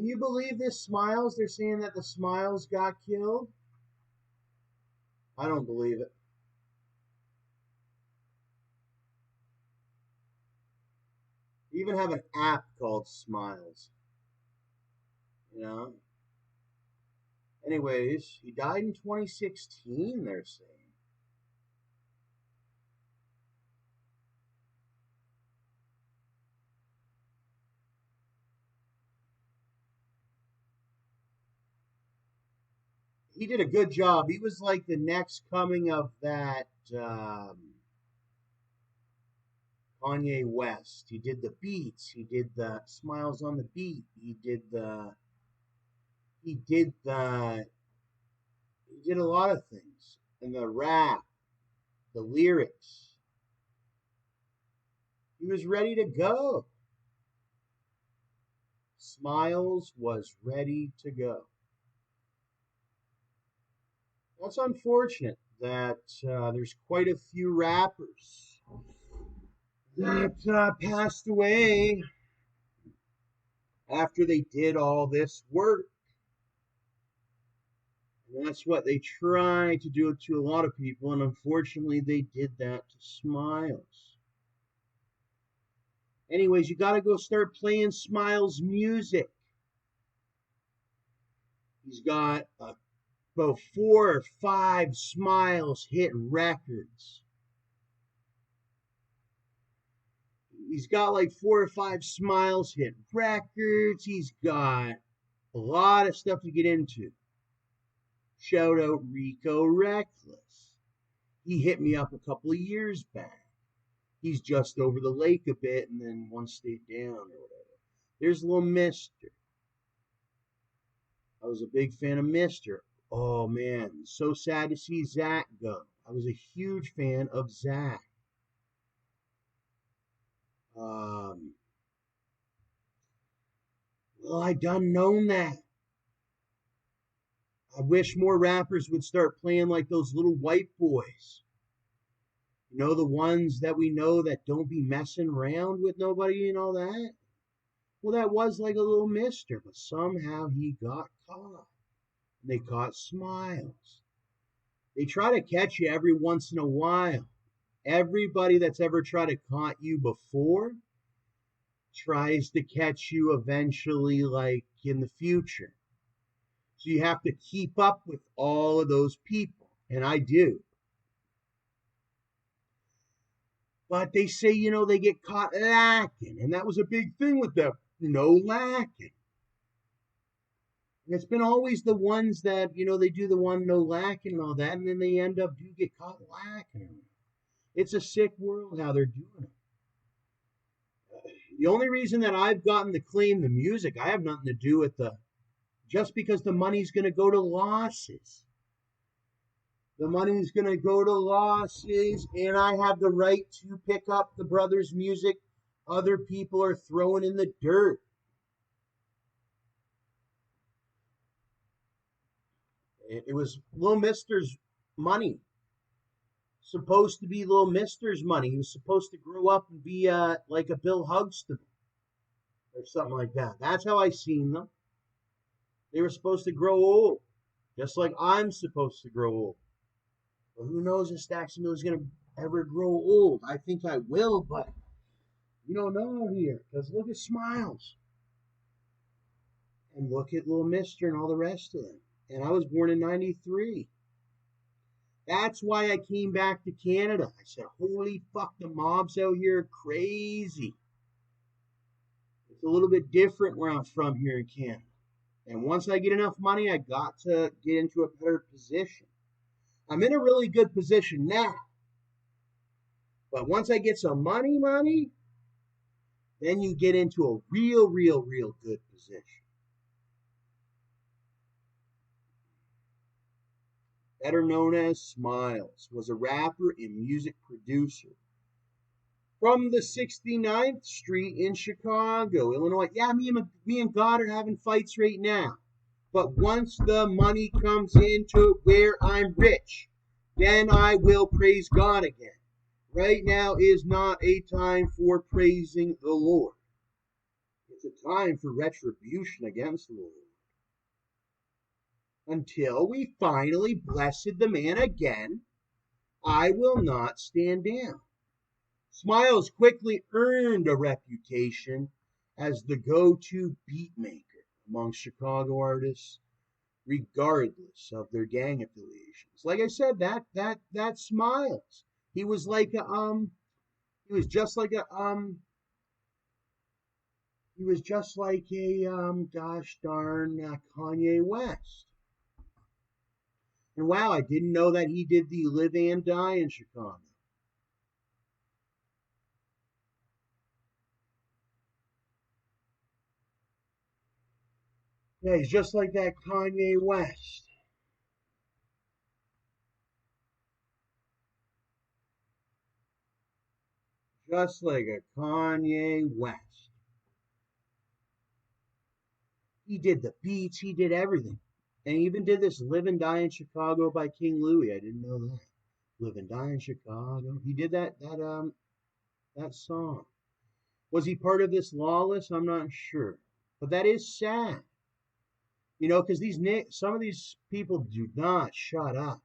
Can you believe this Smiles? They're saying that the Smiles got killed. I don't believe it. They even have an app called Smiles. You know? Anyways, he died in 2016, they're saying. He did a good job. He was like the next coming of that Kanye West. He did the beats. He did the Smiles on the Beat. He did a lot of things. And the rap, the lyrics. He was ready to go. Smiles was ready to go. That's unfortunate that there's quite a few rappers that passed away after they did all this work. And that's what they try to do to a lot of people, and unfortunately they did that to Smiles. Anyways, you got to go start playing Smiles music. He's got about 4 or 5 Smiles hit records. He's got like 4 or 5 Smiles hit records. He's got a lot of stuff to get into. Shout out Rico Reckless. He hit me up a couple of years back. He's just over the lake a bit and then one state down or whatever. There's Little Mister. I was a big fan of Mister. Oh man, so sad to see Zach go. I was a huge fan of Zach. Well, I done known that. I wish more rappers would start playing like those little white boys. You know, the ones that we know that don't be messing around with nobody and all that. Well, that was like a Little Mister, but somehow he got caught. And they caught Smiles. They try to catch you every once in a while. Everybody that's ever tried to caught you before tries to catch you eventually, like in the future. So you have to keep up with all of those people. And I do. But they say, you know, they get caught lacking. And that was a big thing with them. No lacking. And it's been always the ones that, you know, they do the one no lacking and all that. And then they end up do get caught lacking. It's a sick world how they're doing it. The only reason that I've gotten to claim the music, I have nothing to do with just because the money's going to go to losses. The money's going to go to losses, and I have the right to pick up the brothers' music other people are throwing in the dirt. It was Little Mister's money. Supposed to be Little Mister's money. He was supposed to grow up and be like a Bill Hugston or something like that. That's how I seen them. They were supposed to grow old, just like I'm supposed to grow old. But who knows if Staxamil is going to ever grow old? I think I will, but you don't know here. Because look at Smiles. And look at Little Mister and all the rest of them. And I was born in 93. That's why I came back to Canada. I said, holy fuck, the mobs out here are crazy. It's a little bit different where I'm from here in Canada. And once I get enough money, I got to get into a better position. I'm in a really good position now. But once I get some money, then you get into a real good position. Better known as Smiles, was a rapper and music producer from the 69th Street in Chicago, Illinois. Yeah, me and God are having fights right now. But once the money comes into where I'm rich, then I will praise God again. Right now is not a time for praising the Lord. It's It's a time for retribution against the Lord. Until we finally blessed the man again, I will not stand down. Smiles quickly earned a reputation as the go-to beat maker among Chicago artists, regardless of their gang affiliations. Like I said, that Smiles. He was like a he was just like a gosh darn Kanye West. And wow, I didn't know that he did the Live and Die in Chicago. Yeah, he's just like that Kanye West. Just like a Kanye West. He did the beats, he did everything. And he even did this Live and Die in Chicago by King Louie. I didn't know that. Live and Die in Chicago. He did that song. Was he part of this Lawless? I'm not sure. But that is sad. You know, because some of these people do not shut up.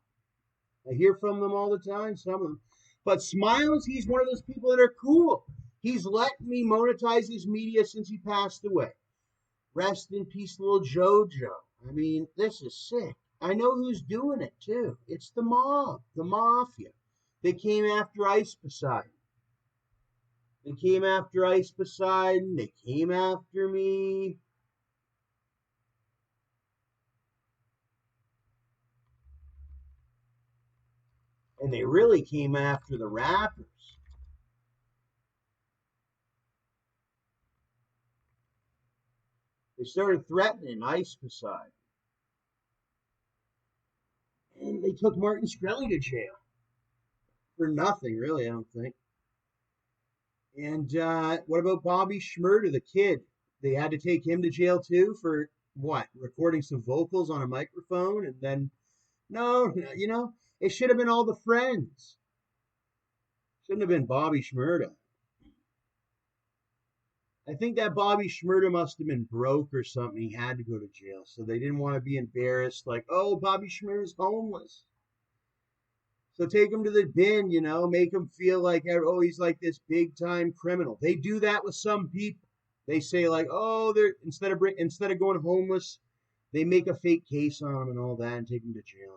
I hear from them all the time, some of them. But Smiles, he's one of those people that are cool. He's let me monetize his media since he passed away. Rest in peace, little JoJo. I mean, this is sick. I know who's doing it, too. It's the mob, the mafia. They came after Ice Poseidon. They came after Ice Poseidon. They came after me. And they really came after the rappers. They started threatening Ice Poseidon. And they took Martin Shkreli to jail. For nothing, really, I don't think. And what about Bobby Shmurda, the kid? They had to take him to jail too for what? Recording some vocals on a microphone, and then no, you know, it should have been all the friends. Shouldn't have been Bobby Shmurda. I think that Bobby Shmurda must have been broke or something. He had to go to jail, so they didn't want to be embarrassed. Like, oh, Bobby Shmurda's homeless. So take him to the bin, you know, make him feel like, oh, he's like this big time criminal. They do that with some people. They say like, oh, they're instead of going homeless, they make a fake case on him and all that and take him to jail.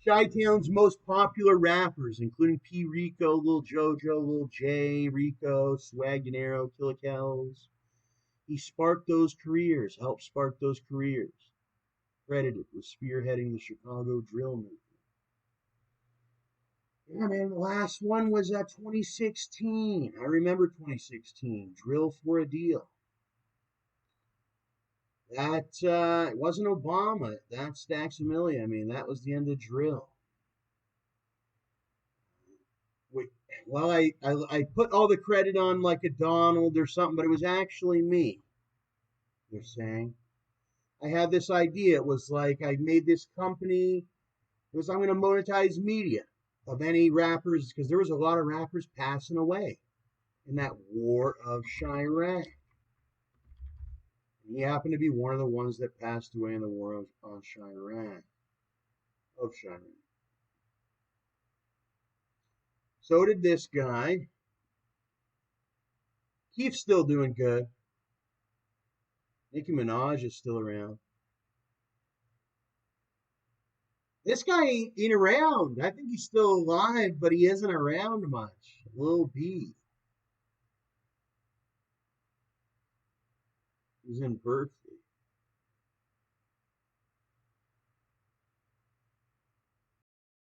Chi-Town's most popular rappers, including P. Rico, Lil Jojo, Lil J, Rico, Swaganero, Killicels. He sparked those careers, helped spark those careers. Credited with spearheading the Chicago drill movement. Yeah, man, the last one was 2016. I remember 2016. Drill for a Deal. That it wasn't Obama. That's Daxamilia. I mean, that was the end of drill. Well, I put all the credit on like a Donald or something, but it was actually me. They're saying I had this idea. It was like I made this company. It was I'm going to monetize media of any rappers because there was a lot of rappers passing away in that war of Chirac. He happened to be one of the ones that passed away in the war on Chirac. Of Chirac. So did this guy. Keith's still doing good. Nicki Minaj is still around. This guy ain't around. I think he's still alive, but he isn't around much. Lil B. He's in Berkeley.